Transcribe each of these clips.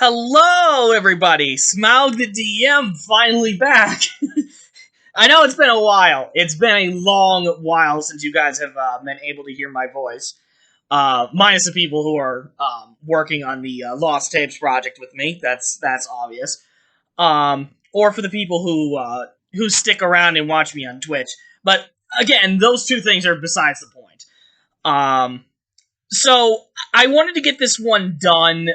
Hello, everybody! Smaug the DM finally back! I know it's been a while. It's been a long while since you guys have been able to hear my voice. Minus the people who are working on the Lost Tapes project with me. That's obvious. Or for the people who stick around and watch me on Twitch. But again, those two things are besides the point. So I wanted to get this one done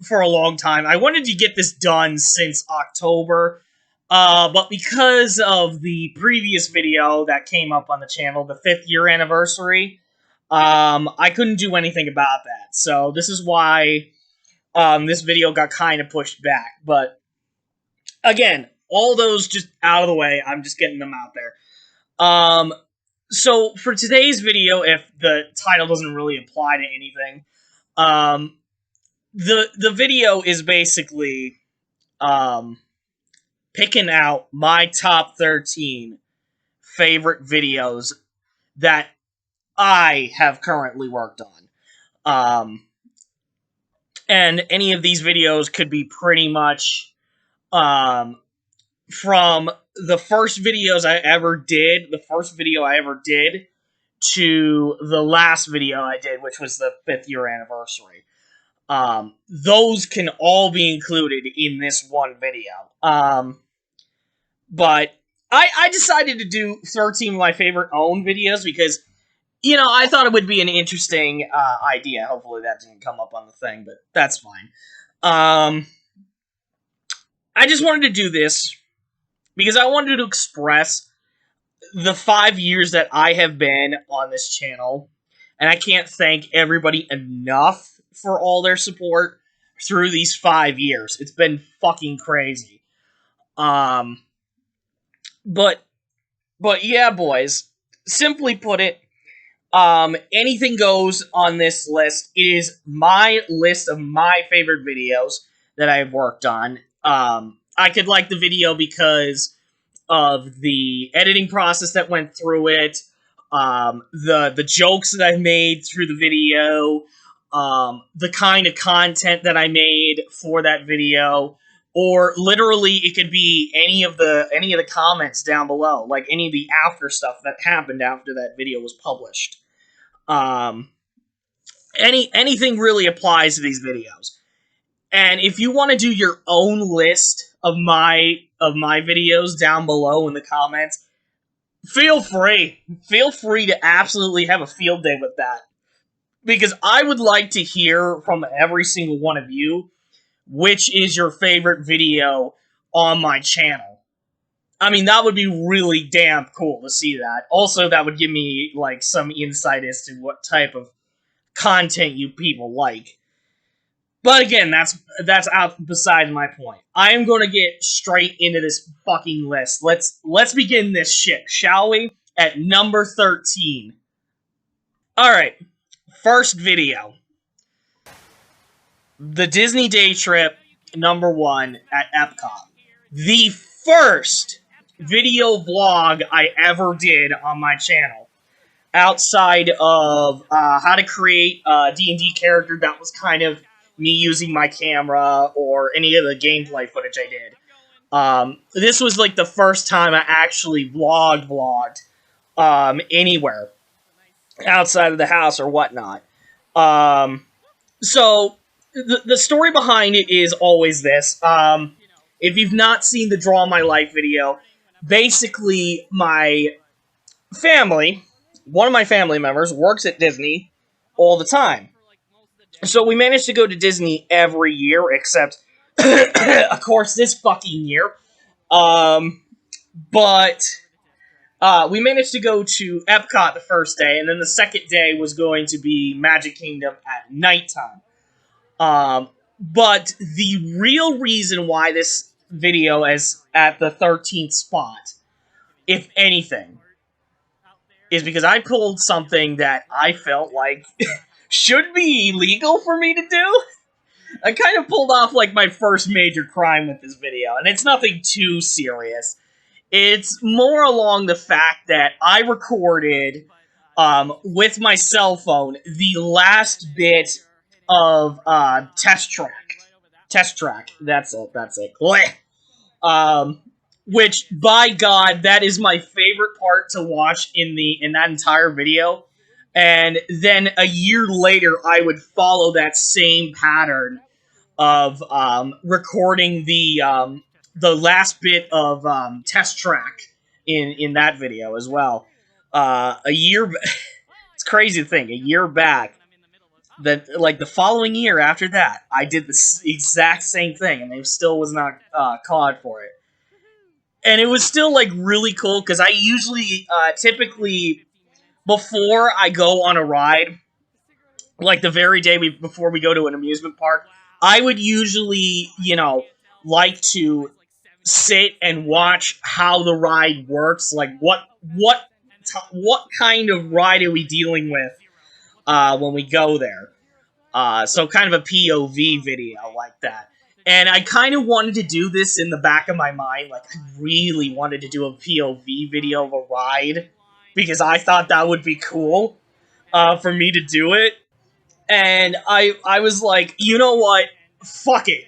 for a long time. I wanted to get this done since October, but because of the previous video that came up on the channel, the 5th year anniversary, I couldn't do anything about that. So this is why this video got kind of pushed back. But again, all those just out of the way. I'm just getting them out there. So for today's video, if the title doesn't really apply to anything, the video is basically picking out my top 13 favorite videos that I have currently worked on. And any of these videos could be pretty much from the first videos I ever did, the first video I ever did, to the last video I did, which was the 5th year anniversary. Those can all be included in this one video. But I decided to do 13 of my favorite own videos because, you know, I thought it would be an interesting idea. Hopefully that didn't come up on the thing, but that's fine. I just wanted to do this because I wanted to express the 5 years that I have been on this channel, and I can't thank everybody enough for all their support through these 5 years. It's been fucking crazy. But yeah, boys. Simply put it, anything goes on this list. It is my list of my favorite videos that I've worked on. I could like the video because of the editing process that went through it, the jokes that I made through the video, the kind of content that I made for that video, or literally it could be any of the comments down below, like any of the after stuff that happened after that video was published. Anything really applies to these videos. And if you want to do your own list of my videos down below in the comments, feel free. Feel free to absolutely have a field day with that. Because I would like to hear from every single one of you which is your favorite video on my channel. I mean, that would be really damn cool to see that. Also, that would give me, like, some insight as to what type of content you people like. But again, that's out beside my point. I am going to get straight into this fucking list. Let's begin this shit, shall we? At number 13. Alright, first video. The Disney Day Trip, number 1, at Epcot. The first video vlog I ever did on my channel. Outside of how to create a D&D character that was kind of me using my camera, or any of the gameplay footage I did. This was like the first time I actually vlogged anywhere outside of the house or whatnot. So the story behind it is always this. If you've not seen the Draw My Life video, basically my family, one of my family members, works at Disney all the time. So we managed to go to Disney every year, except, of course, this fucking year. But we managed to go to Epcot the first day, and then the second day was going to be Magic Kingdom at nighttime. But the real reason why this video is at the 13th spot, if anything, is because I pulled something that I felt like should be illegal for me to do. I kind of pulled off, like, my first major crime with this video, and it's nothing too serious. It's more along the fact that I recorded, with my cell phone, the last bit of test track Test track. That's it. Which, by God, that is my favorite part to watch in that entire video. And then a year later, I would follow that same pattern of recording the last bit of test track in that video as well. It's crazy to think, a year back, that like the following year after that, I did the exact same thing, and I still was not caught for it. And it was still like really cool because I usually typically before I go on a ride, like the very day before we go to an amusement park, I would usually, like to sit and watch how the ride works. Like what kind of ride are we dealing with when we go there? So kind of a POV video like that. And I kind of wanted to do this in the back of my mind. Like, I really wanted to do a POV video of a ride because I thought that would be cool for me to do it. And I was like, you know what? Fuck it.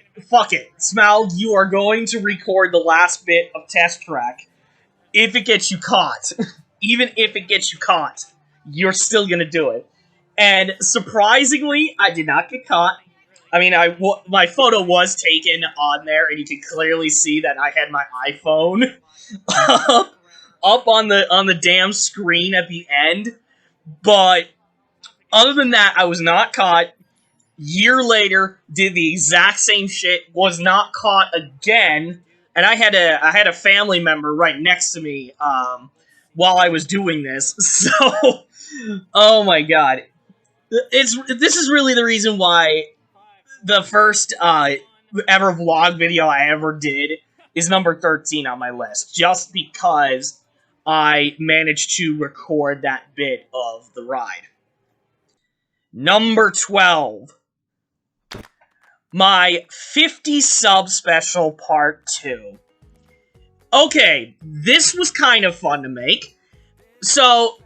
Smaug, you are going to record the last bit of test track if it gets you caught. Even if it gets you caught, you're still going to do it. And surprisingly, I did not get caught. I mean, my photo was taken on there, and you can clearly see that I had my iPhone up on the damn screen at the end. But other than that, I was not caught. Year later, did the exact same shit, was not caught again, and I had a family member right next to me while I was doing this. So, oh my god, this is really the reason why the first ever vlog video I ever did is number 13 on my list, just because I managed to record that bit of the ride. Number 12. My 50 sub special part 2. Okay, this was kind of fun to make. So,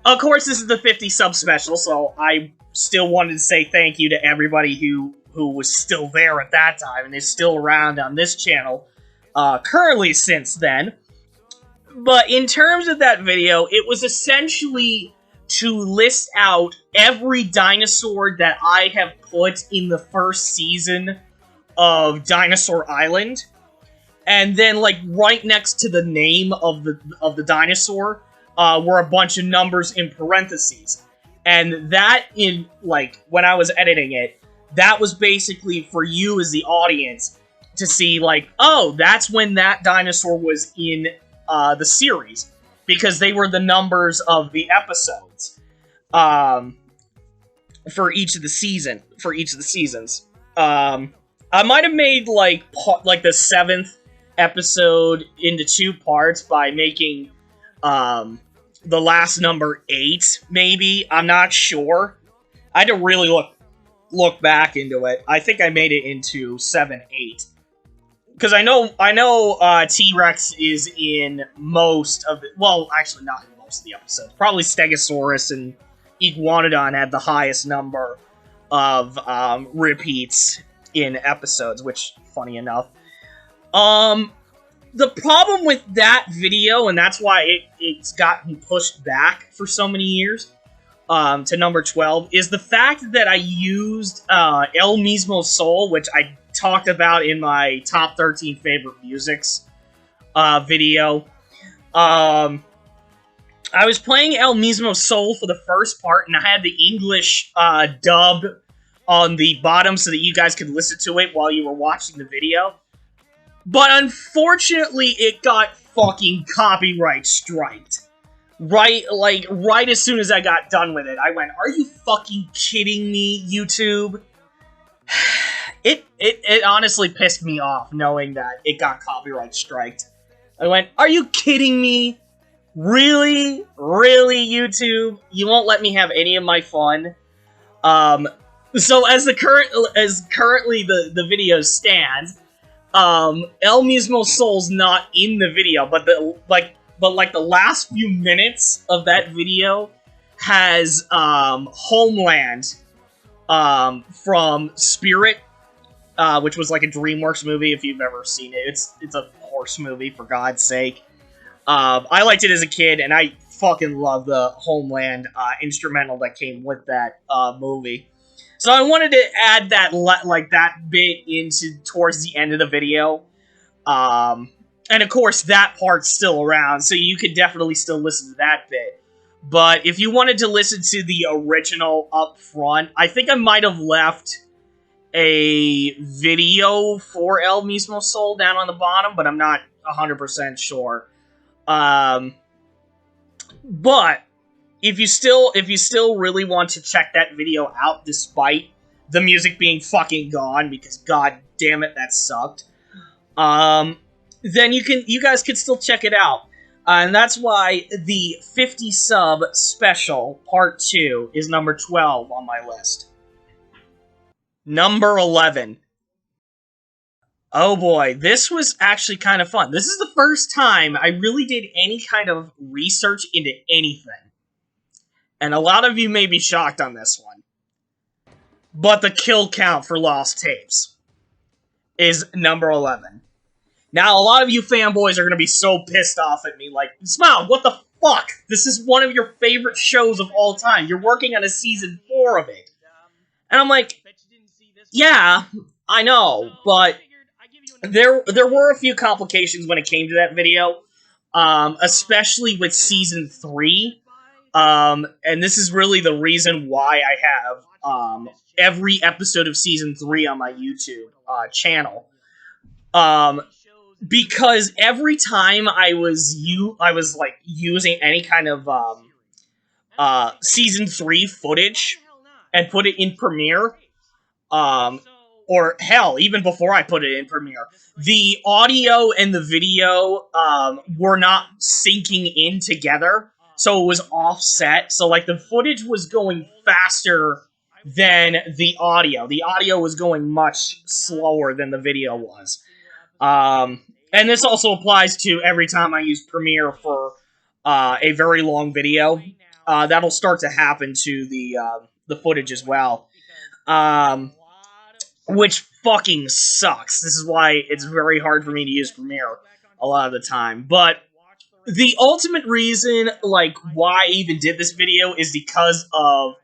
of course, this is the 50 sub special, so I still wanted to say thank you to everybody who was still there at that time and is still around on this channel currently since then. But in terms of that video, it was essentially to list out every dinosaur that I have put in the first season of Dinosaur Island. And then, like, right next to the name of the dinosaur were a bunch of numbers in parentheses. And that, when I was editing it, that was basically for you as the audience to see, like, oh, that's when that dinosaur was in the series. Because they were the numbers of the episodes for each of the seasons. I might have made like the 7th episode into 2 parts by making the last number 8. Maybe, I'm not sure. I had to really look back into it. I think I made it into 7, 8. Because I know T-Rex is in most of it. Well, actually not in most of the episodes. Probably Stegosaurus and Iguanodon had the highest number of repeats in episodes, which, funny enough. The problem with that video, and that's why it's gotten pushed back for so many years, to number 12, is the fact that I used El Mismo Sol, which I talked about in my top 13 favorite musics video. I was playing El Mismo Sol for the first part, and I had the English dub on the bottom so that you guys could listen to it while you were watching the video. But unfortunately, it got fucking copyright striked. Right as soon as I got done with it, I went, "Are you fucking kidding me, YouTube?" It honestly pissed me off knowing that it got copyright striked. I went, "Are you kidding me? Really? Really, YouTube? You won't let me have any of my fun?" So as currently the video stands, El Mismo Sol's not in the video, but the last few minutes of that video has Homeland from Spirit which was like a DreamWorks movie. If you've ever seen it, it's a horse movie, for God's sake. I liked it as a kid, and I fucking love the Homeland instrumental that came with that movie. So I wanted to add that that bit into towards the end of the video. And of course, that part's still around, so you could definitely still listen to that bit. But if you wanted to listen to the original up front, I think I might have left a video for El Mismo Sol down on the bottom, but I'm not 100% sure. But if you still really want to check that video out, despite the music being fucking gone, because god damn it, that sucked, then you guys can still check it out. And that's why the 50 sub special part 2 is number 12 on my list. Number 11. Oh boy, this was actually kind of fun. This is the first time I really did any kind of research into anything. And a lot of you may be shocked on this one. But the kill count for Lost Tapes is number 11. Now, a lot of you fanboys are going to be so pissed off at me, like, Smile, what the fuck? This is one of your favorite shows of all time. You're working on a season 4 of it. And I'm like, yeah, I know, but there were a few complications when it came to that video, especially with season 3. And this is really the reason why I have every episode of season 3 on my YouTube channel. Because every time I was like using any kind of season 3 footage and put it in Premiere, or hell, even before I put it in Premiere, the audio and the video were not syncing in together, so it was offset. So like the footage was going faster than the audio. The audio was going much slower than the video was. And this also applies to every time I use Premiere for a very long video. That'll start to happen to the footage as well. Which fucking sucks. This is why it's very hard for me to use Premiere a lot of the time. But the ultimate reason, like, why I even did this video is because of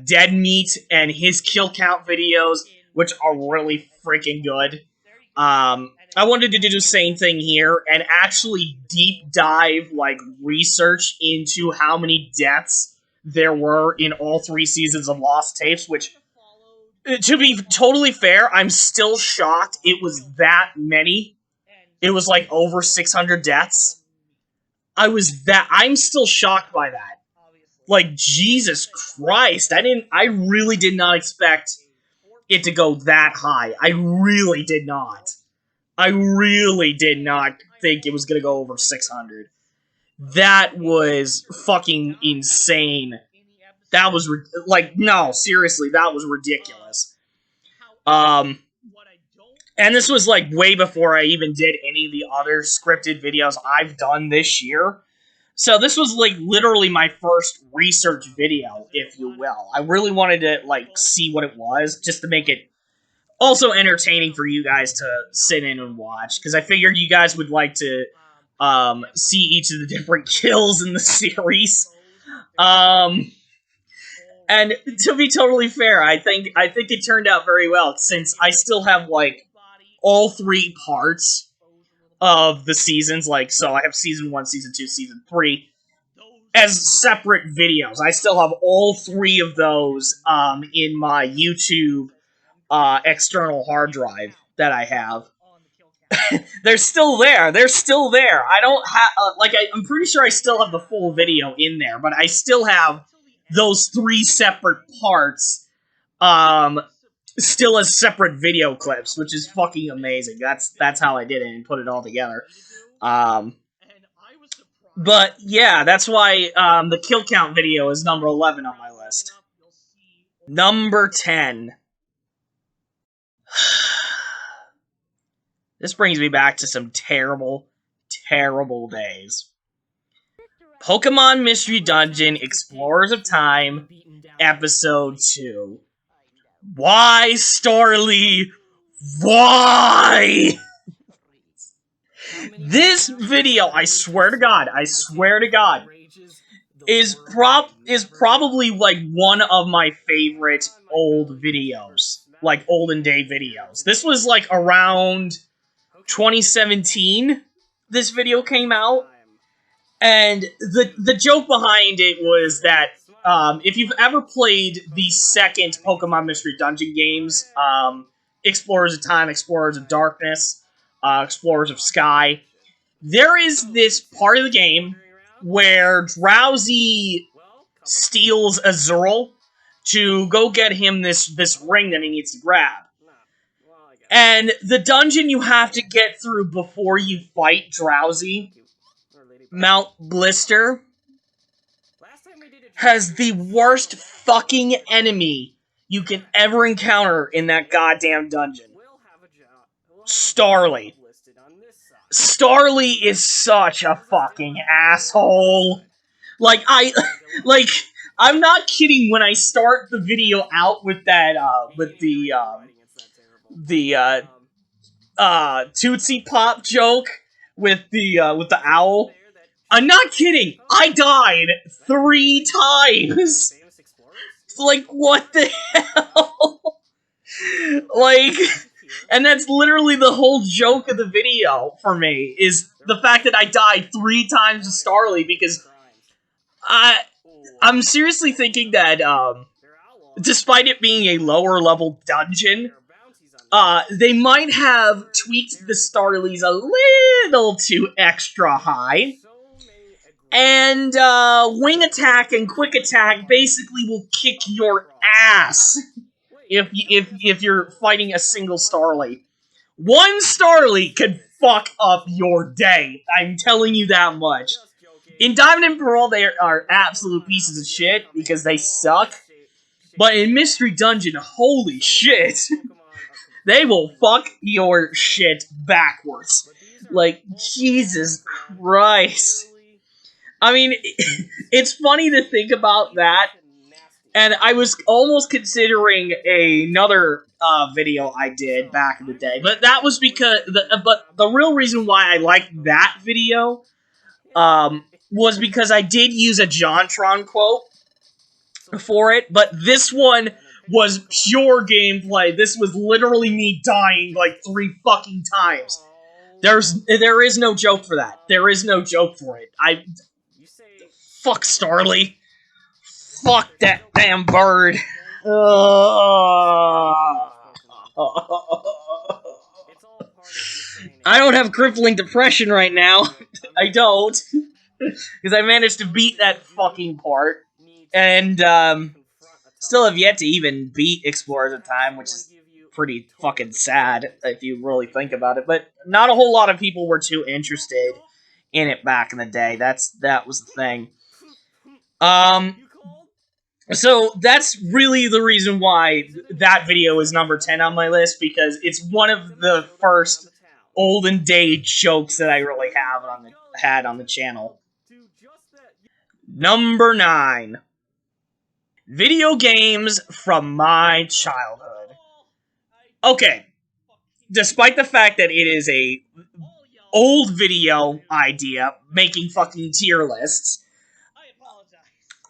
Dead Meat and his kill count videos, which are really freaking good. I wanted to do the same thing here and actually deep dive, like, research into how many deaths there were in all 3 seasons of Lost Tapes, which, to be totally fair, I'm still shocked it was that many. It was, like, over 600 deaths. I'm still shocked by that. Like, Jesus Christ, I really did not expect it to go that high. I really did not. I really did not think it was going to go over 600. That was fucking insane. That was, like, no, seriously, that was ridiculous. And this was, like, way before I even did any of the other scripted videos I've done this year. So this was, like, literally my first research video, if you will. I really wanted to, like, see what it was, just to make it also entertaining for you guys to sit in and watch, because I figured you guys would like to see each of the different kills in the series. And to be totally fair, I think it turned out very well, since I still have, like, all 3 parts of the seasons. Like, so I have season 1, season 2, season 3 as separate videos. I still have all 3 of those in my YouTube external hard drive that I have. They're still there. They're still there. I don't have, I'm pretty sure I still have the full video in there, but I still have those 3 separate parts, still as separate video clips, which is fucking amazing. That's how I did it and put it all together. But yeah, that's why, the kill count video is number 11 on my list. Number 10. This brings me back to some terrible, terrible days. Pokemon Mystery Dungeon Explorers of Time, Episode 2. Why, Starly? Why? This video, I swear to God, is probably like one of my favorite old videos, like olden day videos. This was like around 2017. This video came out, and the joke behind it was that if you've ever played the second Pokemon Mystery Dungeon games, Explorers of Time, Explorers of Darkness, Explorers of Sky, there is this part of the game where Drowsy steals Azurill to go get him this ring that he needs to grab. And the dungeon you have to get through before you fight Drowsy, Mount Blister, has the worst fucking enemy you can ever encounter in that goddamn dungeon. Starly. Starly is such a fucking asshole. I'm not kidding when I start the video out with that, with the Tootsie Pop joke with the owl. I'm not kidding. I died 3 times. Like, what the hell? Like, and that's literally the whole joke of the video for me, is the fact that I died 3 times to Starly, because I'm seriously thinking that, despite it being a lower level dungeon, they might have tweaked the Starlies a little too extra high. And, Wing Attack and Quick Attack basically will kick your ass if you're fighting a single Starly. One Starly could fuck up your day. I'm telling you that much. In Diamond and Pearl, they are absolute pieces of shit because they suck. But in Mystery Dungeon, holy shit. They will fuck your shit backwards. Like, Jesus Christ. I mean, it's funny to think about that, and I was almost considering another video I did back in the day, but that was because the real reason why I liked that video was because I did use a Jontron quote for it, but this one was pure gameplay. This was literally me dying like 3 fucking times. There is no joke for that. There is no joke for it. Fuck Starly. Fuck that damn bird. I don't have crippling depression right now. I don't. Because I managed to beat that fucking part. And, still have yet to even beat Explorers of Time, which is pretty fucking sad, if you really think about it. But not a whole lot of people were too interested in it back in the day. That was the thing. So that's really the reason why that video is number 10 on my list, because it's one of the first olden day jokes that I really had on the channel. Number 9. Video games from my childhood. Okay, despite the fact that it is a old video idea, making fucking tier lists,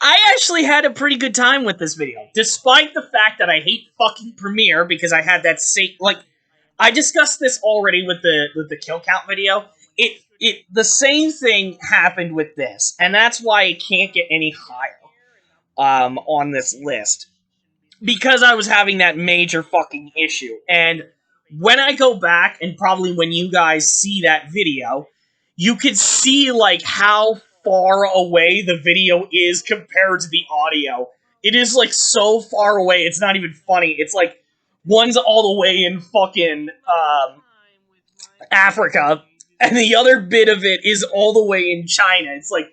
I actually had a pretty good time with this video, despite the fact that I hate fucking Premiere, because I had that same, like, I discussed this already with the kill count video. The same thing happened with this, and that's why it can't get any higher on this list, because I was having that major fucking issue. And when I go back, and probably when you guys see that video, you can see, like, how far away the video is compared to the audio. It is, like, so far away, it's not even funny. It's like, one's all the way in fucking, Africa, and the other bit of it is all the way in China. It's like,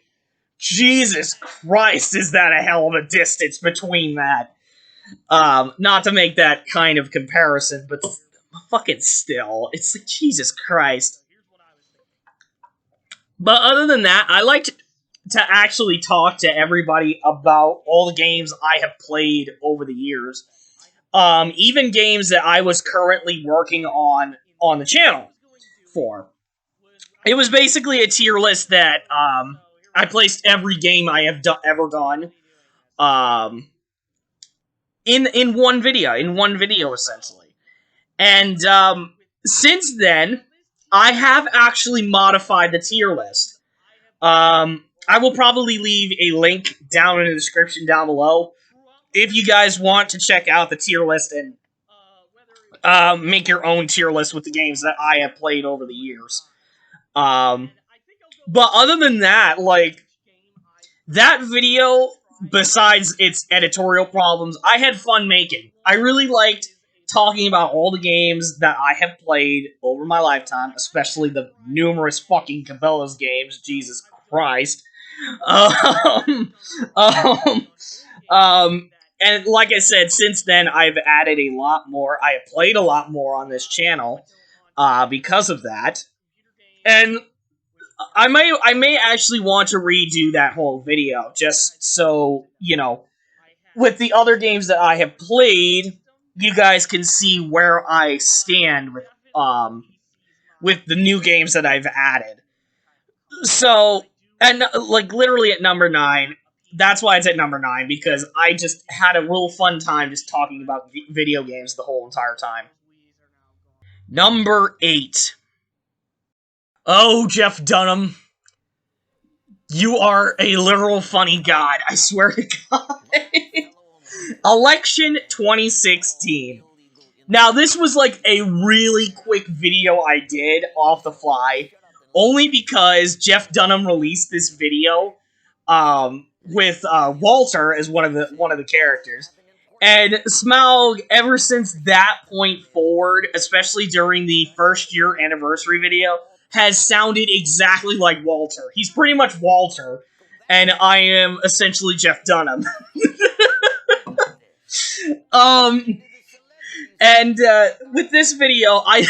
Jesus Christ, is that a hell of a distance between that. Not to make that kind of comparison, but fucking still, it's like, Jesus Christ. But other than that, I like to actually talk to everybody about all the games I have played over the years. even games that I was currently working on the channel for. It was basically a tier list that I placed every game I have ever done in one video essentially. And since then, I have actually modified the tier list. I will probably leave a link down in the description down below if you guys want to check out the tier list and make your own tier list with the games that I have played over the years. But other than that, like, that video, besides its editorial problems, I had fun making. I really liked talking about all the games that I have played over my lifetime, especially the numerous fucking Cabela's games. Jesus Christ. And like I said, since then, I've added a lot more. I have played a lot more on this channel because of that. And I may actually want to redo that whole video, just so, you know, with the other games that I have played, you guys can see where I stand with the new games that I've added. So, and like literally at number 9, that's why it's at number 9, because I just had a real fun time just talking about video games the whole entire time. Number 8. Oh, Jeff Dunham. You are a literal funny god, I swear to God. Election 2016. Now, this was like a really quick video I did off the fly, only because Jeff Dunham released this video with Walter as one of the characters. And Smaug, ever since that point forward, especially during the first year anniversary video, has sounded exactly like Walter. He's pretty much Walter, and I am essentially Jeff Dunham. And with this video, I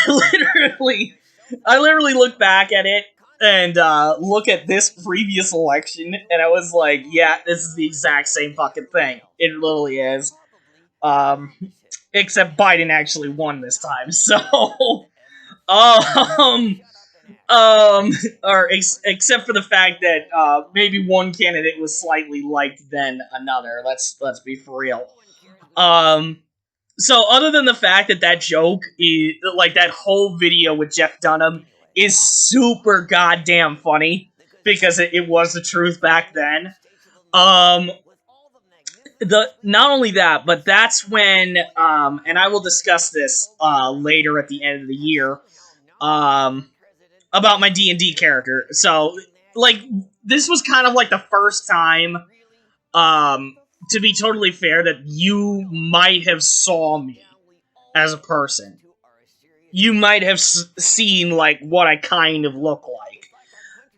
literally look back at it and look at this previous election, and I was like, yeah, this is the exact same fucking thing. It literally is. Except Biden actually won this time, so except for the fact that maybe one candidate was slightly liked than another. Let's be for real. So other than the fact that that joke is like that whole video with Jeff Dunham is super goddamn funny because it was the truth back then. Not only that, but that's when and I will discuss this later at the end of the year. About my D&D character. So, like, this was kind of like the first time, to be totally fair, that you might have saw me as a person. You might have seen, like, what I kind of look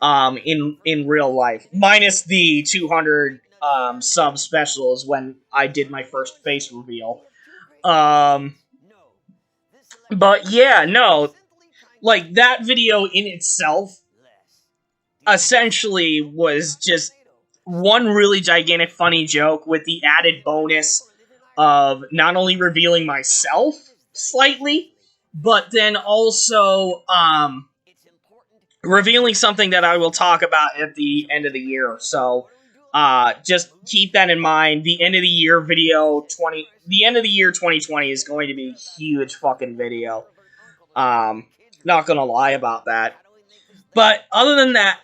like, in real life. Minus the 200, sub specials when I did my first face reveal. But yeah, no. Like, that video in itself essentially was just one really gigantic funny joke with the added bonus of not only revealing myself slightly, but then also revealing something that I will talk about at the end of the year. So just keep that in mind. The end of the year 2020 is going to be a huge fucking video. Not gonna lie about that. But other than that,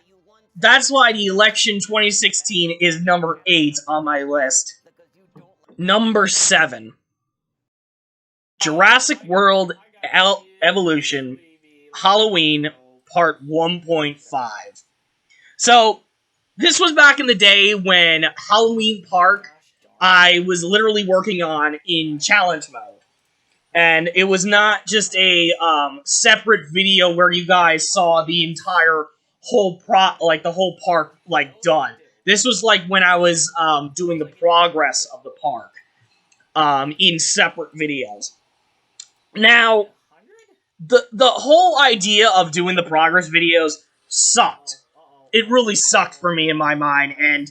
that's why the election 2016 is number 8 on my list. Number 7. Jurassic World Evolution Halloween Part 1.5. So, this was back in the day when Halloween Park I was literally working on in challenge mode. And it was not just a separate video where you guys saw the entire whole the whole park like done. This was like when I was doing the progress of the park in separate videos. Now, the whole idea of doing the progress videos sucked. It really sucked for me in my mind, and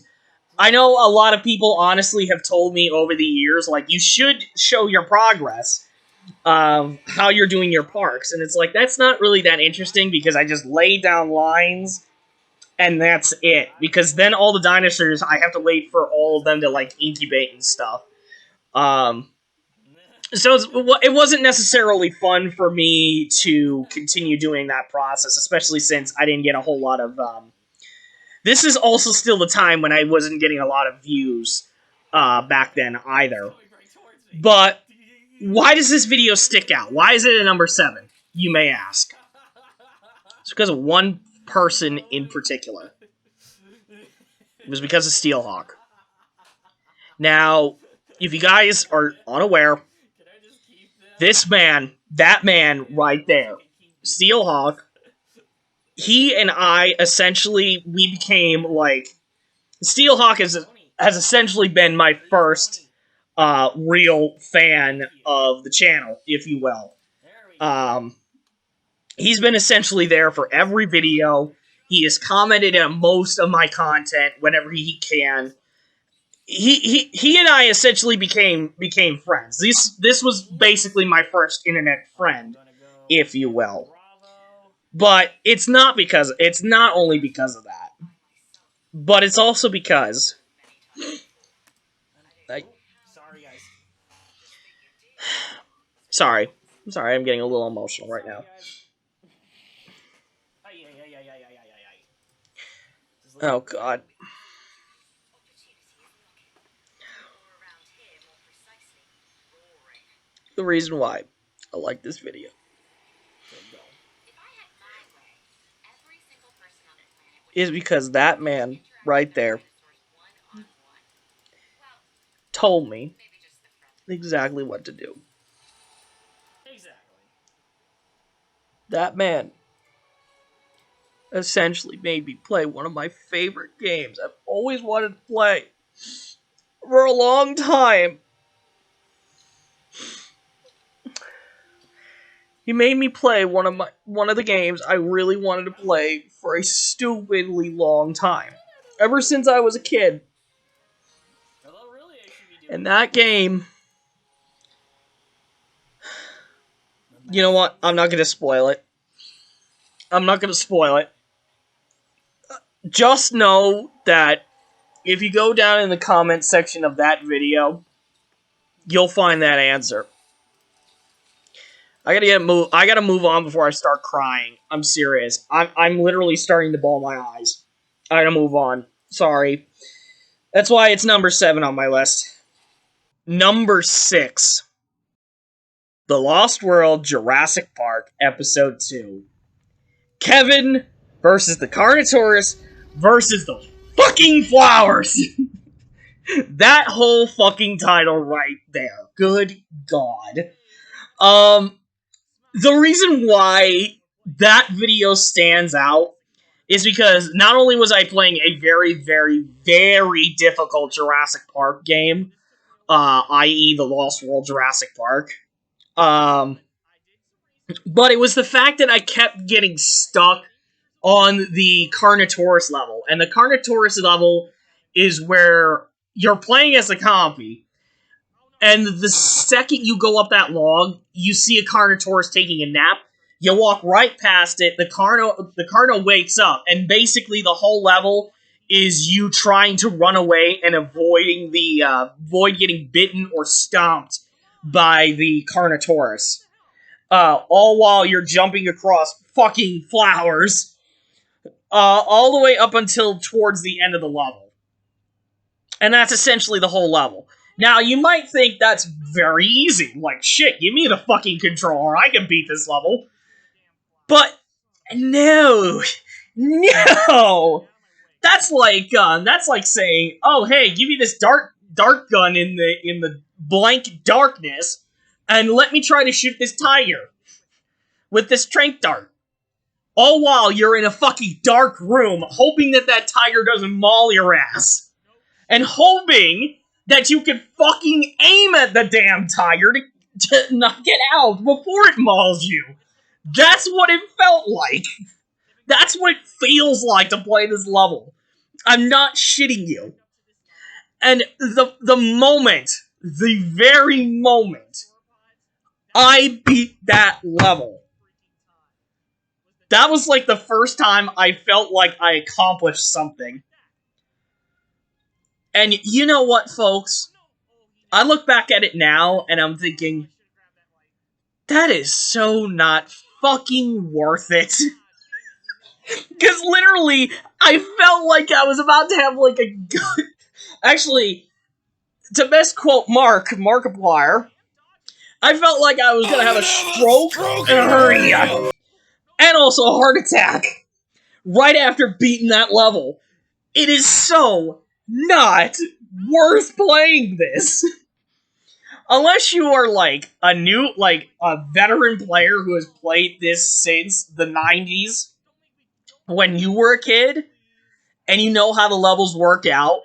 I know a lot of people honestly have told me over the years, like, you should show your progress of how you're doing your parks. And it's like, that's not really that interesting because I just lay down lines and that's it. Because then all the dinosaurs, I have to wait for all of them to, like, incubate and stuff. So it wasn't necessarily fun for me to continue doing that process, especially since I didn't get a whole lot of... This is also still the time when I wasn't getting a lot of views back then either. But why does this video stick out? Why is it at number 7, you may ask? It's because of one person in particular. It was because of Steelhawk. Now, if you guys are unaware, this man, that man right there, Steelhawk, he and I essentially, we became like... Steelhawk has essentially been my first real fan of the channel, if you will. He's been essentially there for every video. He has commented on most of my content whenever he can. He and I essentially became friends. This was basically my first internet friend, if you will. But it's not only because of that. But it's also because Sorry, I'm getting a little emotional right now. Oh god. The reason why I like this video is because that man right there told me exactly what to do. That man essentially made me play one of my favorite games I've always wanted to play for a long time. He made me play one of the games I really wanted to play for a stupidly long time. Ever since I was a kid. And that game... You know what? I'm not going to spoil it. Just know that if you go down in the comment section of that video, you'll find that answer. I gotta move on before I start crying. I'm serious. I'm literally starting to bawl my eyes. I gotta move on. Sorry. That's why it's number 7 on my list. Number 6. The Lost World Jurassic Park Episode 2. Kevin versus the Carnotaurus versus the fucking flowers. That whole fucking title right there. Good God. The reason why that video stands out is because not only was I playing a very, very, very difficult Jurassic Park game, i.e. the Lost World Jurassic Park, but it was the fact that I kept getting stuck on the Carnotaurus level. And the Carnotaurus level is where you're playing as a compy, and the second you go up that log, you see a Carnotaurus taking a nap. You walk right past it, the Carno wakes up, and basically the whole level is you trying to run away and avoid getting bitten or stomped by the Carnotaurus. All while you're jumping across fucking flowers, all the way up until towards the end of the level. And that's essentially the whole level. Now, you might think that's very easy. Like, shit, give me the fucking controller, I can beat this level. But, no. That's like saying, oh, hey, give me this dart gun in the blank darkness, and let me try to shoot this tiger with this tranq dart. All while you're in a fucking dark room, hoping that tiger doesn't maul your ass. And hoping that you can fucking aim at the damn tiger to knock it out before it mauls you. That's what it felt like. That's what it feels like to play this level. I'm not shitting you. And the very moment I beat that level, that was like the first time I felt like I accomplished something. And you know what, folks? I look back at it now and I'm thinking, that is so not fucking worth it. Because literally, I felt like I was about to have like a good... Actually, to best quote Markiplier, I felt like I was going to have a stroke and a hernia. And also a heart attack. Right after beating that level. It is so not worth playing this. Unless you are like a veteran player who has played this since the 90s. When you were a kid. And you know how the levels work out.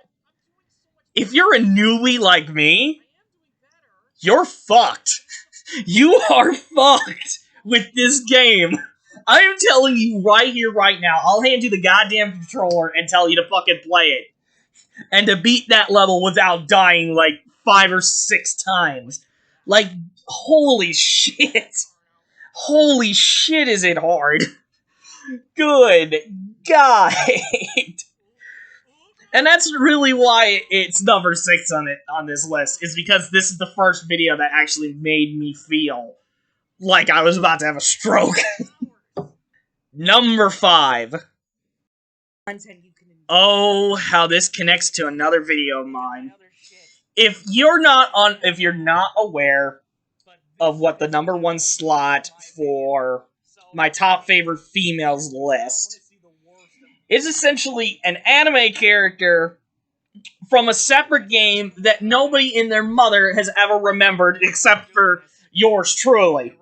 If you're a newbie like me, you're fucked. You are fucked with this game. I am telling you right here, right now, I'll hand you the goddamn controller and tell you to fucking play it. And to beat that level without dying like 5 or 6 times. Like, holy shit. Holy shit, is it hard. Good God. And that's really why it's number 6 on this list, is because this is the first video that actually made me feel like I was about to have a stroke. Number 5. Oh, how this connects to another video of mine. If you're not aware of what the number 1 slot for my top favorite females list, it's essentially an anime character from a separate game that nobody in their mother has ever remembered except for yours truly.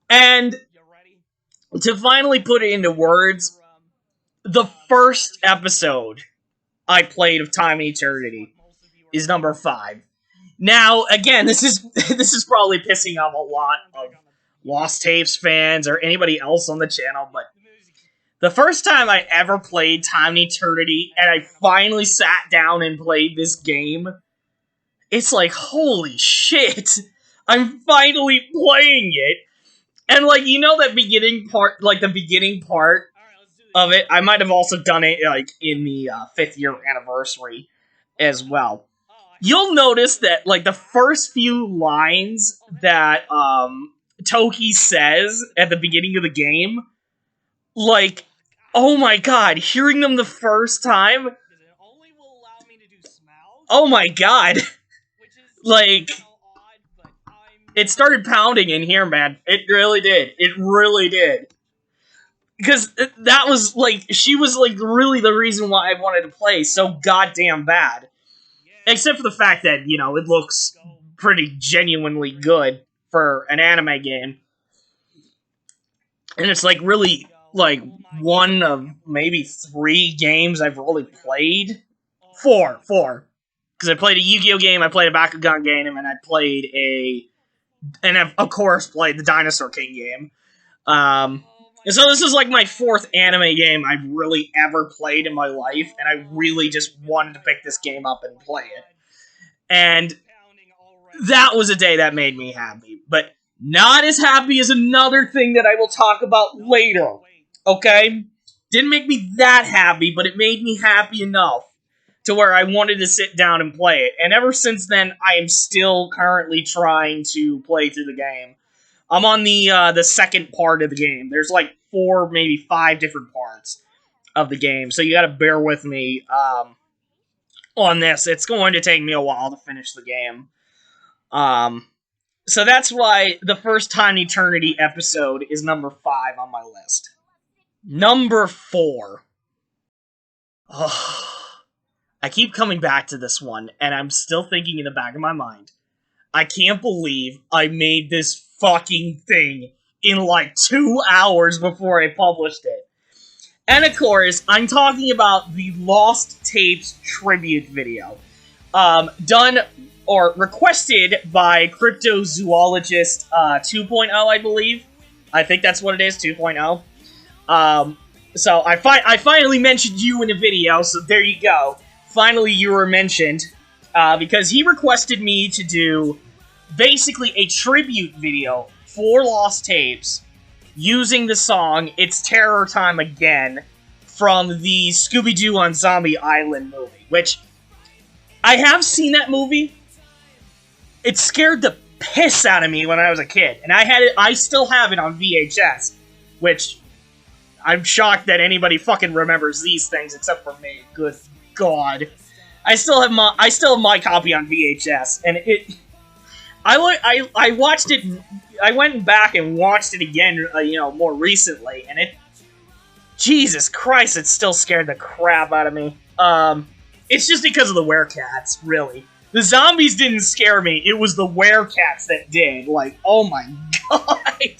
And to finally put it into words, the first episode I played of Time and Eternity is number 5. Now, again, this is probably pissing off a lot of Lost Tapes fans or anybody else on the channel, but the first time I ever played Time and Eternity, and I finally sat down and played this game, it's like, holy shit, I'm finally playing it. And like, you know that beginning part, like the beginning part of it, I might have also done it like in the 5th year anniversary as well. You'll notice that like the first few lines that Toki says at the beginning of the game, like, oh my god, hearing them the first time, oh my god, like, it started pounding in here, man. It really did. It really did. Because that was, like, she was, like, really the reason why I wanted to play so goddamn bad. Except for the fact that, you know, it looks pretty genuinely good for an anime game. And it's, like, really, like, one of maybe 3 games I've really played. 4. Because I played a Yu-Gi-Oh game, I played a Bakugan game, and I played and I've, of course, played the Dinosaur King game. And so this is like my 4th anime game I've really ever played in my life, and I really just wanted to pick this game up and play it. And that was a day that made me happy. But not as happy as another thing that I will talk about later. Okay? Didn't make me that happy, but it made me happy enough to where I wanted to sit down and play it. And ever since then, I am still currently trying to play through the game. I'm on the second part of the game. There's like 4, maybe 5 different parts of the game, so you gotta bear with me on this. It's going to take me a while to finish the game. So that's why the first Time Eternity episode is number 5 on my list. Number 4. I keep coming back to this one, and I'm still thinking in the back of my mind, I can't believe I made this fucking thing in like 2 hours before I published it. And of course, I'm talking about the Lost Tapes tribute video. Done or requested by Cryptozoologist 2.0, I believe. I think that's what it is, 2.0. So I finally mentioned you in a video, so there you go. finally you were mentioned, because he requested me to do basically a tribute video for Lost Tapes using the song It's Terror Time Again from the Scooby-Doo on Zombie Island movie, which I have seen that movie. It scared the piss out of me when I was a kid, and I still have it on VHS, which I'm shocked that anybody fucking remembers these things except for me. Good God. I still have my copy on VHS, and I watched it. I went back and watched it again, more recently, and Jesus Christ, it still scared the crap out of me. It's just because of the werecats, really. The zombies didn't scare me. It was the werecats that did. Like, oh my God,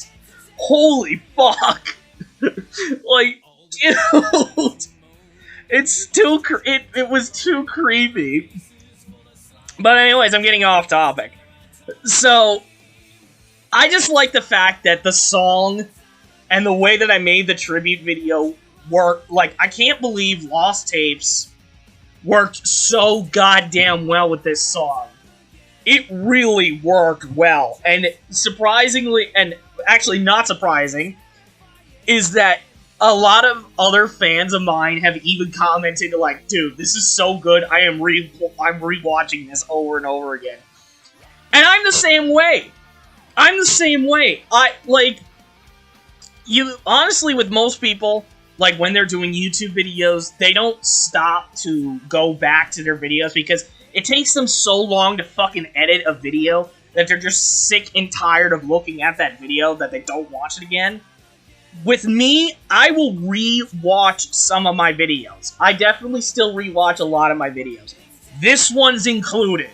holy fuck, like, dude. It was too creepy. But anyways, I'm getting off topic. So, I just like the fact that the song and the way that I made the tribute video worked. Like, I can't believe Lost Tapes worked so goddamn well with this song. It really worked well. And surprisingly, and actually not surprising, is that a lot of other fans of mine have even commented like, dude, this is so good, I'm rewatching this over and over again. And I'm the same way. Honestly, with most people, like, when they're doing YouTube videos, they don't stop to go back to their videos because it takes them so long to fucking edit a video that they're just sick and tired of looking at that video that they don't watch it again. With me, I will re-watch some of my videos. I definitely still re-watch a lot of my videos. This one's included.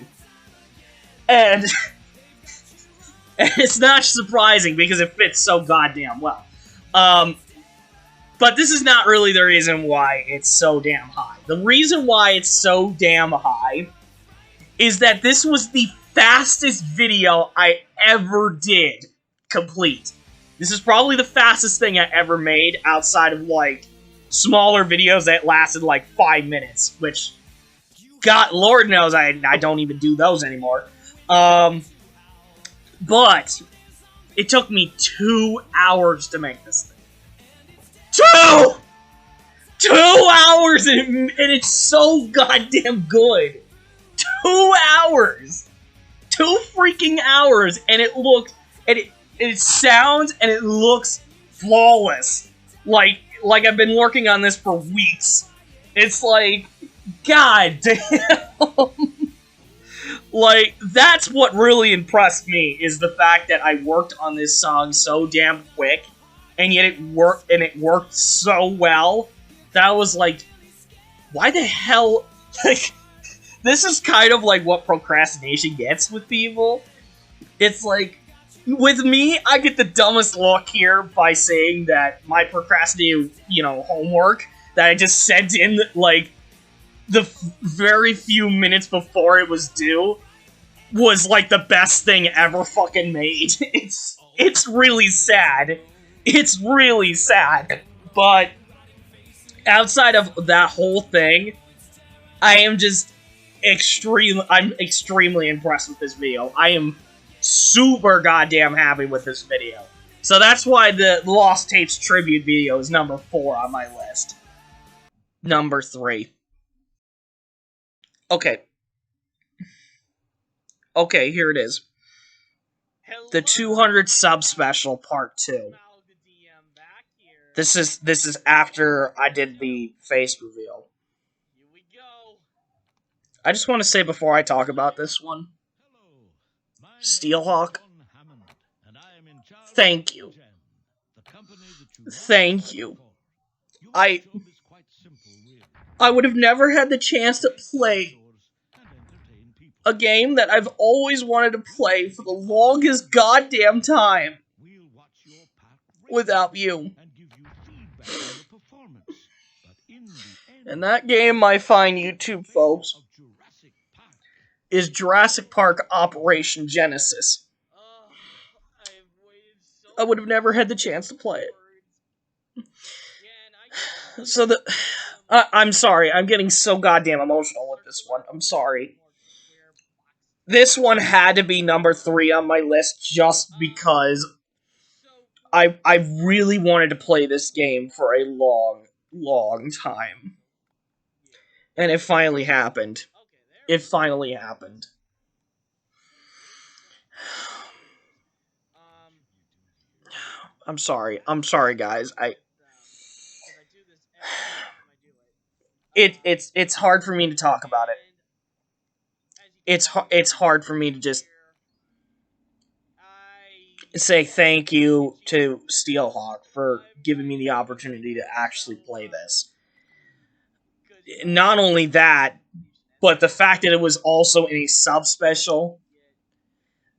And it's not surprising because it fits so goddamn well. But this is not really the reason why it's so damn high. The reason why it's so damn high is that this was the fastest video I ever did complete. This is probably the fastest thing I ever made outside of, like, smaller videos that lasted, like, 5 minutes, which, God, Lord knows I don't even do those anymore. But it took me 2 hours to make this thing. 2 hours, and it's so goddamn good. 2 hours. 2 freaking hours, and it looked, and it sounds, and it looks flawless. Like I've been working on this for weeks. It's like, god damn. Like, that's what really impressed me, is the fact that I worked on this song so damn quick, and yet it worked so well, that I was like, why the hell, like, this is kind of like what procrastination gets with people. It's like, with me, I get the dumbest look here by saying that my procrastinated, homework that I just sent in, like, the very few minutes before it was due was, like, the best thing ever fucking made. It's really sad. It's really sad. But outside of that whole thing, I'm extremely impressed with this video. I am super goddamn happy with this video. So that's why the Lost Tapes tribute video is number 4 on my list. Number 3. Okay, here it is. The 200 sub special part 2. This is after I did the face reveal. I just want to say before I talk about this one, Steelhawk, thank you. Thank you. I would have never had the chance to play a game that I've always wanted to play for the longest goddamn time without you. And that game, my fine YouTube folks, is Jurassic Park Operation Genesis. I would have never had the chance to play it. So I'm sorry, I'm getting so goddamn emotional with this one. I'm sorry. This one had to be number 3 on my list just because I really wanted to play this game for a long, long time. And it finally happened. It finally happened. I'm sorry. I'm sorry, guys. It's hard for me to talk about it. It's hard for me to just say thank you to Steelhawk for giving me the opportunity to actually play this. Not only that, but the fact that it was also in a subspecial,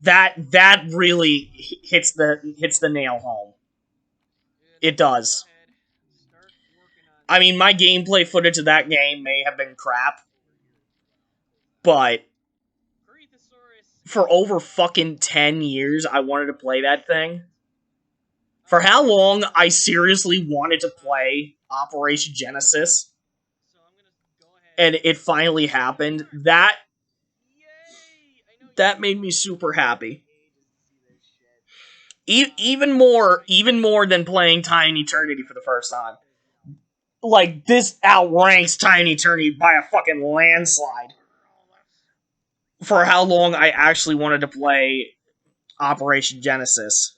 that really hits the nail home. It does. I mean, my gameplay footage of that game may have been crap, but for over fucking 10 years, I wanted to play that thing. For how long I seriously wanted to play Operation Genesis, and it finally happened, that made me super happy. Even more than playing Time Eternity for the first time. Like, this outranks Time Eternity by a fucking landslide. For how long I actually wanted to play Operation Genesis.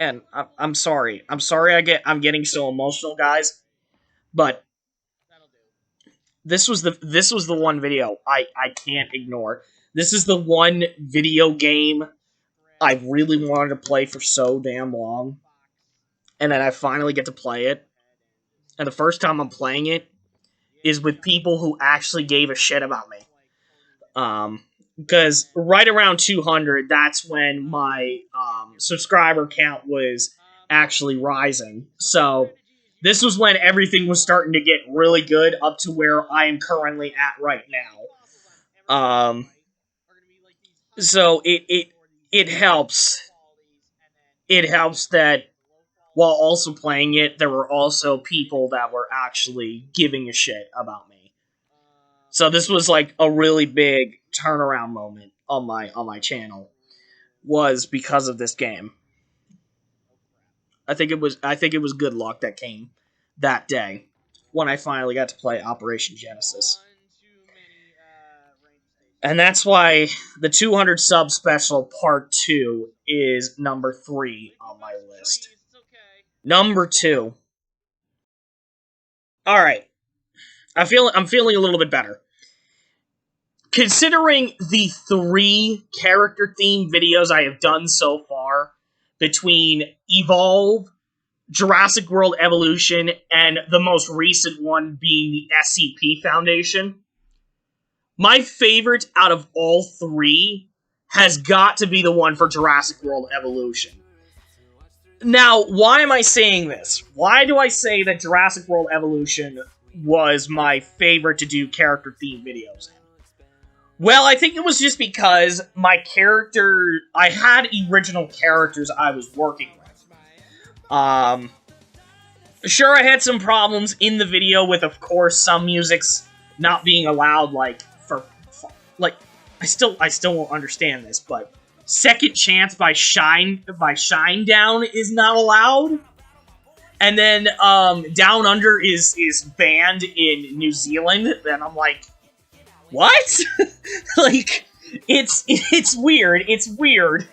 And I'm sorry. I'm sorry I'm getting so emotional, guys. But this was the one video I can't ignore. This is the one video game I really wanted to play for so damn long. And then I finally get to play it. And the first time I'm playing it is with people who actually gave a shit about me. Because right around 200, that's when my subscriber count was actually rising. So this was when everything was starting to get really good, up to where I am currently at right now. So it helps. It helps that while also playing it, there were also people that were actually giving a shit about me. So this was like a really big turnaround moment on my channel, was because of this game. I think it was good luck that came that day when I finally got to play Operation Genesis. And that's why the 200 sub special part 2 is number 3 on my list. Number 2. All right. I'm feeling a little bit better. Considering the 3 character themed videos I have done so far, between Evolve, Jurassic World Evolution, and the most recent one being the SCP Foundation, my favorite out of all 3 has got to be the one for Jurassic World Evolution. Now, why am I saying this? Why do I say that Jurassic World Evolution was my favorite to do character themed videos in? Well, I think it was just because I had original characters I was working with. Sure, I had some problems in the video with, of course, some musics not being allowed, I still won't understand this, but Second Chance by Shinedown is not allowed. And then, Down Under is banned in New Zealand, and I'm like, what? Like, it's weird. It's weird.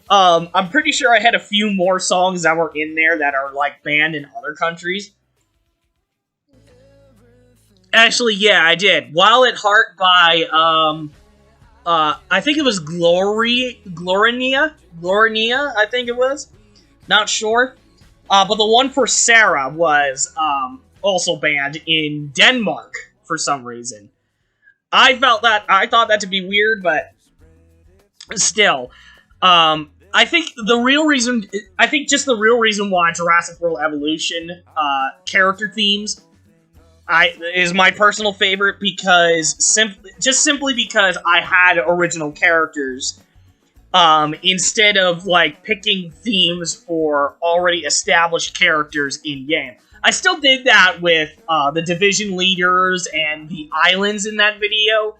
I'm pretty sure I had a few more songs that were in there that are, like, banned in other countries. Actually, yeah, I did. While at Heart by, I think it was Glorinia, I think it was. Not sure. But the one for Sarah was, also banned in Denmark for some reason. I thought that to be weird, but still, I think just the real reason why Jurassic World Evolution character themes is my personal favorite, because simply because I had original characters instead of, like, picking themes for already established characters in-game. I still did that with the division leaders and the islands in that video.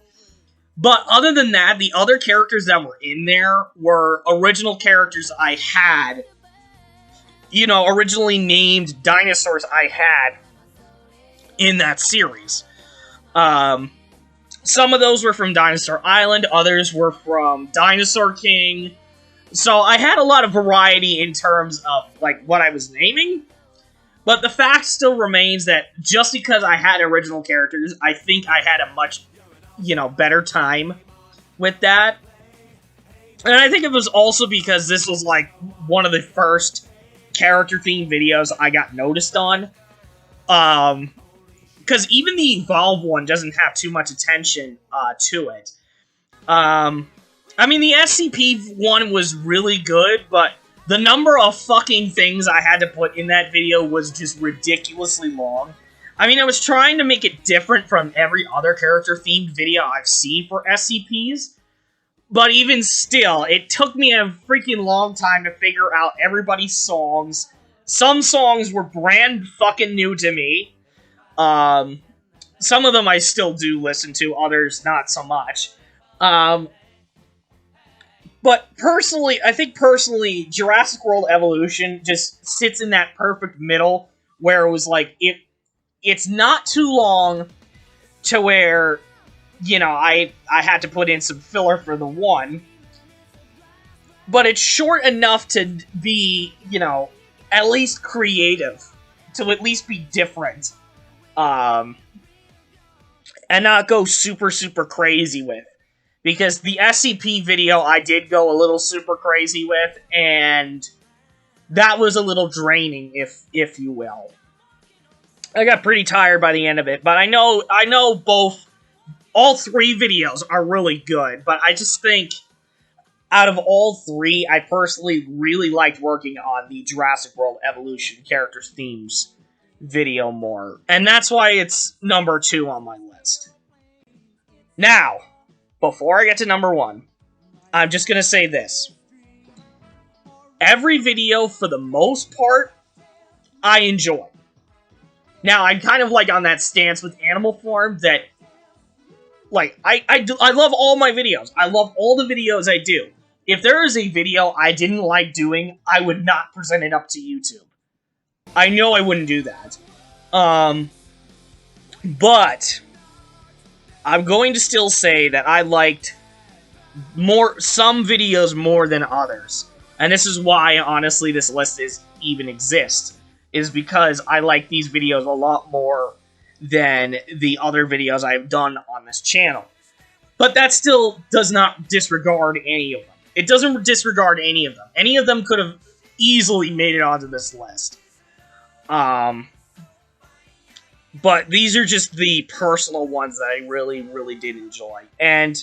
But other than that, the other characters that were in there were original characters I had. You know, originally named dinosaurs I had in that series. Some of those were from Dinosaur Island, others were from Dinosaur King. So I had a lot of variety in terms of, like, what I was naming. But the fact still remains that just because I had original characters, I think I had a much, you know, better time with that. And I think it was also because this was, like, one of the first character-themed videos I got noticed on. Because even the Evolve one doesn't have too much attention to it. I mean, the SCP one was really good, but the number of fucking things I had to put in that video was just ridiculously long. I mean, I was trying to make it different from every other character-themed video I've seen for SCPs, but even still, it took me a freaking long time to figure out everybody's songs. Some songs were brand fucking new to me. Some of them I still do listen to, others not so much. But personally, I think Jurassic World Evolution just sits in that perfect middle where it was like, it's not too long to where, you know, I had to put in some filler for the one, but it's short enough to be, you know, at least creative, to at least be different, and not go super, super crazy with. Because the SCP video I did go a little super crazy with, and that was a little draining, if you will. I got pretty tired by the end of it, but I know all three videos are really good, but I just think out of all three, I personally really liked working on the Jurassic World Evolution characters themes video more. And that's why it's number 2 on my list. Now, before I get to number 1, I'm just gonna say this. Every video, for the most part, I enjoy. Now, I'm kind of like on that stance with Animal Farm that, like, I love all my videos. I love all the videos I do. If there is a video I didn't like doing, I would not present it up to YouTube. I know I wouldn't do that. But I'm going to still say that I liked some videos more than others. And this is why, honestly, this list even exists. Is because I like these videos a lot more than the other videos I've done on this channel. But that still does not disregard any of them. It doesn't disregard any of them. Any of them could have easily made it onto this list. But these are just the personal ones that I really, really did enjoy. And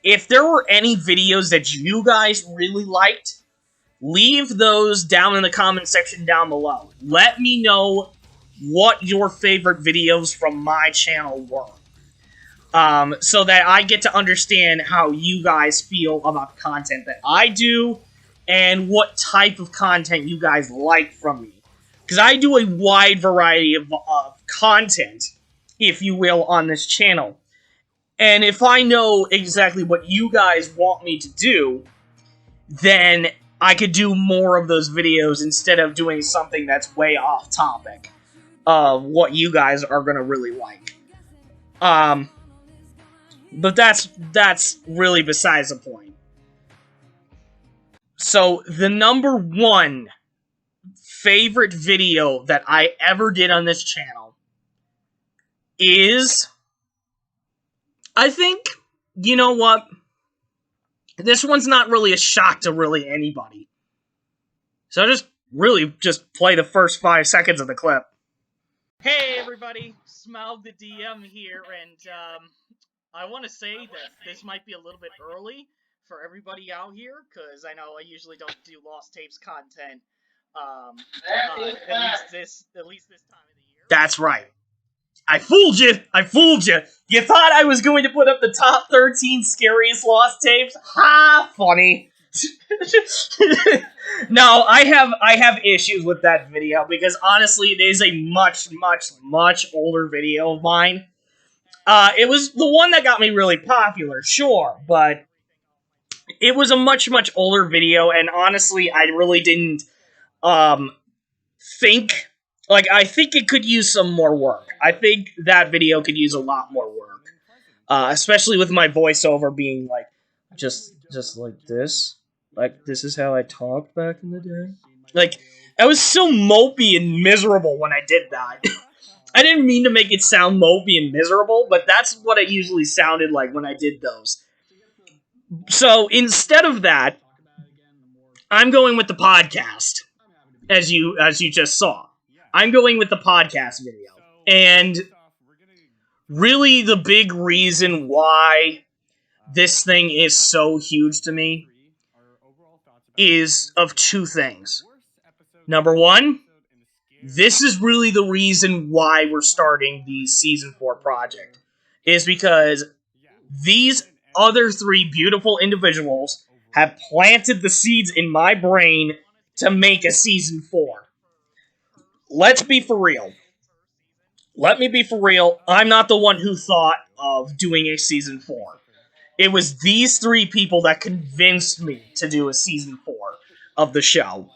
if there were any videos that you guys really liked, leave those down in the comment section down below. Let me know what your favorite videos from my channel were. So that I get to understand how you guys feel about the content that I do, and what type of content you guys like from me. Because I do a wide variety of content, if you will, on this channel. And if I know exactly what you guys want me to do, then I could do more of those videos instead of doing something that's way off topic of what you guys are going to really like. But that's really besides the point. So, the number 1 favorite video that I ever did on this channel is, I think, you know what? This one's not really a shock to really anybody. So just play the first 5 seconds of the clip. Hey everybody, Smaug the DM here, and I want to say that this might be a little bit early for everybody out here, because I know I usually don't do Lost Tapes content, at least this time of the year. That's right. I fooled you. I fooled you. You thought I was going to put up the top 13 scariest lost tapes? Ha! Funny. No, I have issues with that video because honestly, it is a much older video of mine. It was the one that got me really popular, sure, but it was a much older video, and honestly, I really didn't think, like, I think it could use some more work. I think that video could use a lot more work, especially with my voiceover being like just like this. Like, this is how I talked back in the day. Like, I was so mopey and miserable when I did that. I didn't mean to make it sound mopey and miserable, but that's what it usually sounded like when I did those. So, instead of that, I'm going with the podcast, as you just saw. I'm going with the podcast video. And really the big reason why this thing is so huge to me is of two things. Number one, this is really the reason why we're starting the Season 4 project, is because these other three beautiful individuals have planted the seeds in my brain to make a Season 4. Let's be for real. Let me be for real. I'm not the one who thought of doing a Season 4. It was these three people that convinced me to do a Season 4 of the show.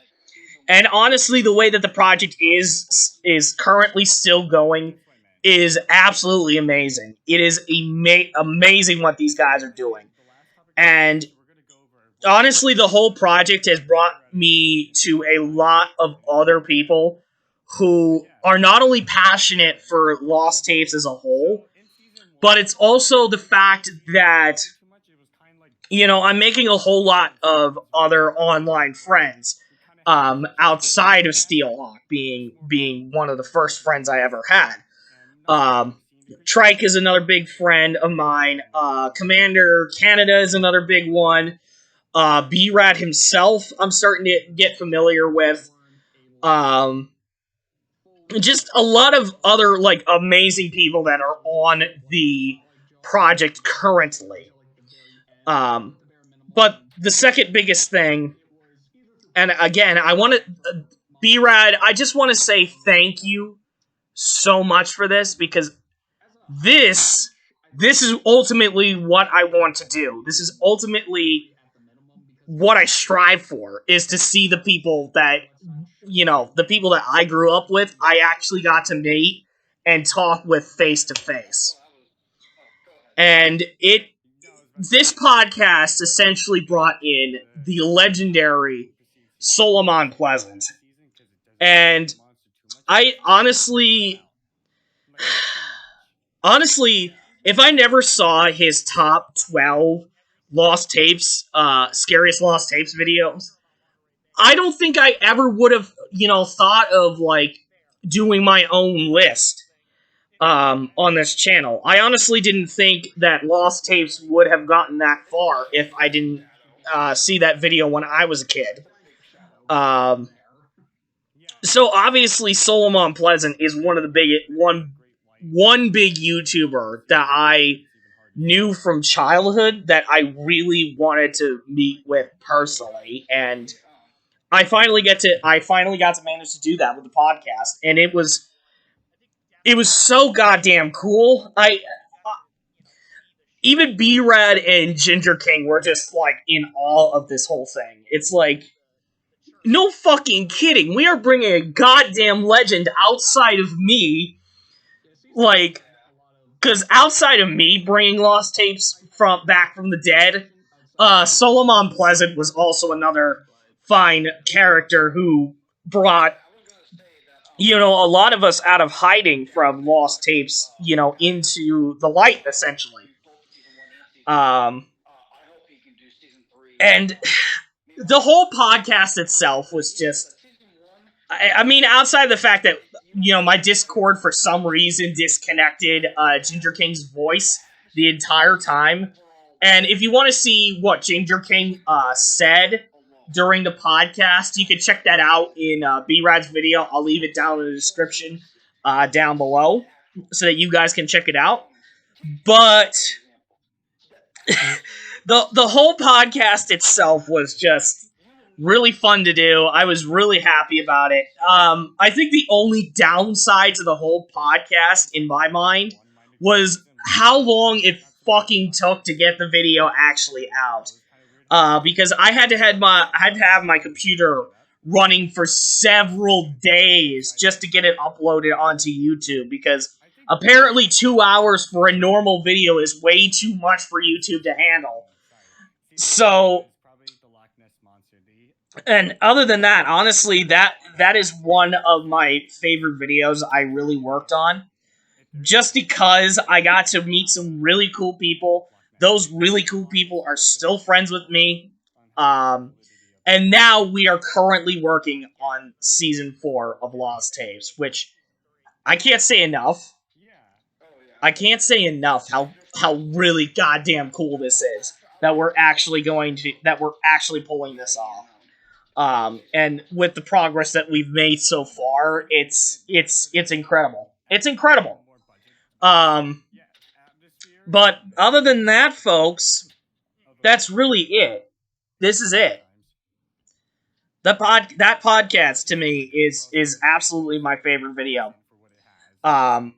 And honestly, the way that the project is currently still going is absolutely amazing. It is amazing what these guys are doing. And honestly, the whole project has brought me to a lot of other people who are not only passionate for Lost Tapes as a whole, but it's also the fact that, you know, I'm making a whole lot of other online friends, outside of Steelhawk being one of the first friends I ever had. Trike is another big friend of mine. Commander Canada is another big one. B-Rat himself, I'm starting to get familiar with. Just a lot of other, like, amazing people that are on the project currently. But the second biggest thing, and again, I want to, B-Rad, I just want to say thank you so much for this, because this is ultimately what I want to do. This is ultimately what I strive for, is to see the people that, you know, the people that I grew up with, I actually got to meet and talk with face to face. And this podcast essentially brought in the legendary Solomon Pleasant. And I honestly, if I never saw his top 12 Lost Tapes, scariest Lost Tapes videos, I don't think I ever would have, you know, thought of, like, doing my own list on this channel. I honestly didn't think that Lost Tapes would have gotten that far if I didn't see that video when I was a kid. So obviously Solomon Pleasant is one of the big one big YouTuber that I knew from childhood that I really wanted to meet with personally, and I finally got to manage to do that with the podcast, and it was so goddamn cool. Even B-Rad and Ginger King were just, like, in awe of this whole thing. It's like, no fucking kidding. We are bringing a goddamn legend outside of me. Like, because outside of me bringing Lost Tapes back from the dead, Solomon Pleasant was also another fine character who brought, you know, a lot of us out of hiding from Lost Tapes, you know, into the light, essentially. And the whole podcast itself was just, I mean, outside of the fact that, you know, my Discord for some reason disconnected Ginger King's voice the entire time. And if you want to see what Ginger King said during the podcast, you can check that out in B-Rad's video. I'll leave it down in the description down below. so that you guys can check it out. But the whole podcast itself was just really fun to do. I was really happy about it. I think the only downside to the whole podcast, in my mind, was how long it fucking took to get the video actually out. Because I had to have my computer running for several days just to get it uploaded onto YouTube, because apparently 2 hours for a normal video is way too much for YouTube to handle. So, and other than that, honestly, that is one of my favorite videos I really worked on. Just because I got to meet some really cool people. Those really cool people are still friends with me. And now we are currently working on Season 4 of Lost Tapes, which I can't say enough. I can't say enough how really goddamn cool this is. That we're actually pulling this off. And with the progress that we've made so far, it's incredible. It's incredible. But other than that, folks, that's really it. This is it. That podcast to me is absolutely my favorite video.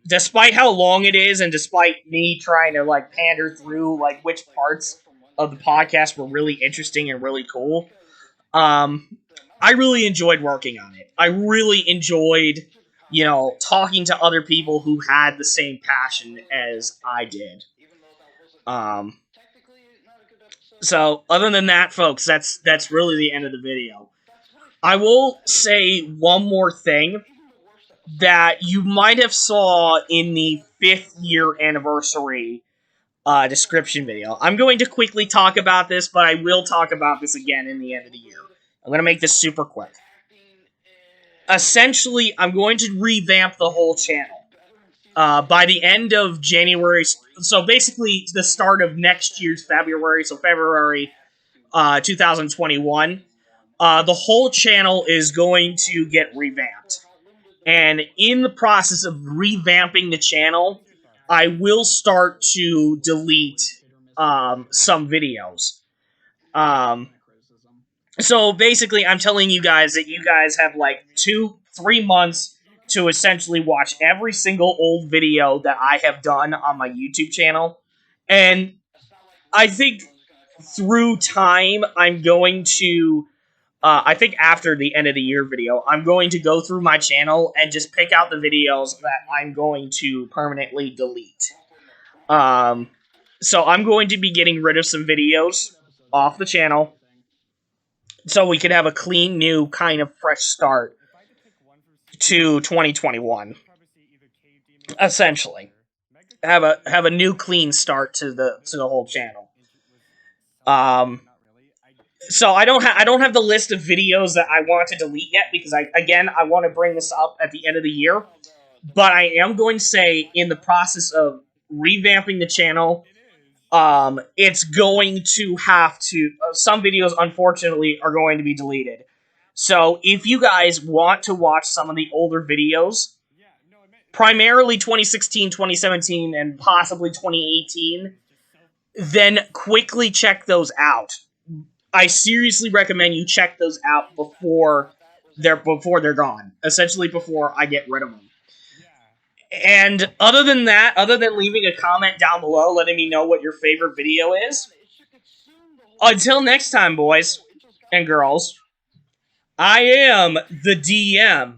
Despite how long it is, and despite me trying to like pander through like which parts of the podcast were really interesting and really cool, I really enjoyed working on it. I really enjoyed, talking to other people who had the same passion as I did. So other than that, folks, that's really the end of the video. I will say one more thing that you might have saw in the 5th year anniversary description video. I'm going to quickly talk about this, but I will talk about this again in the end of the year. I'm going to make this super quick. Essentially, I'm going to revamp the whole channel. By the end of January, so basically the start of next year's February, so February 2021, the whole channel is going to get revamped. And in the process of revamping the channel, I will start to delete some videos. So basically, I'm telling you guys that you guys have like 2-3 months to essentially watch every single old video that I have done on my YouTube channel. And I think through time, I'm going to, I think after the end of the year video, I'm going to go through my channel and just pick out the videos that I'm going to permanently delete. So I'm going to be getting rid of some videos off the channel so we can have a clean, new, kind of fresh start to 2021. Essentially, have a new, clean start to the whole channel. So I don't have the list of videos that I want to delete yet, because I want to bring this up at the end of the year. But I am going to say, in the process of revamping the channel, it's going to have to, some videos unfortunately are going to be deleted. So if you guys want to watch some of the older videos, primarily 2016, 2017, and possibly 2018, then quickly check those out. I seriously recommend you check those out before they're gone. Essentially, before I get rid of them. And other than that, other than leaving a comment down below letting me know what your favorite video is, until next time, boys and girls, I am the DM.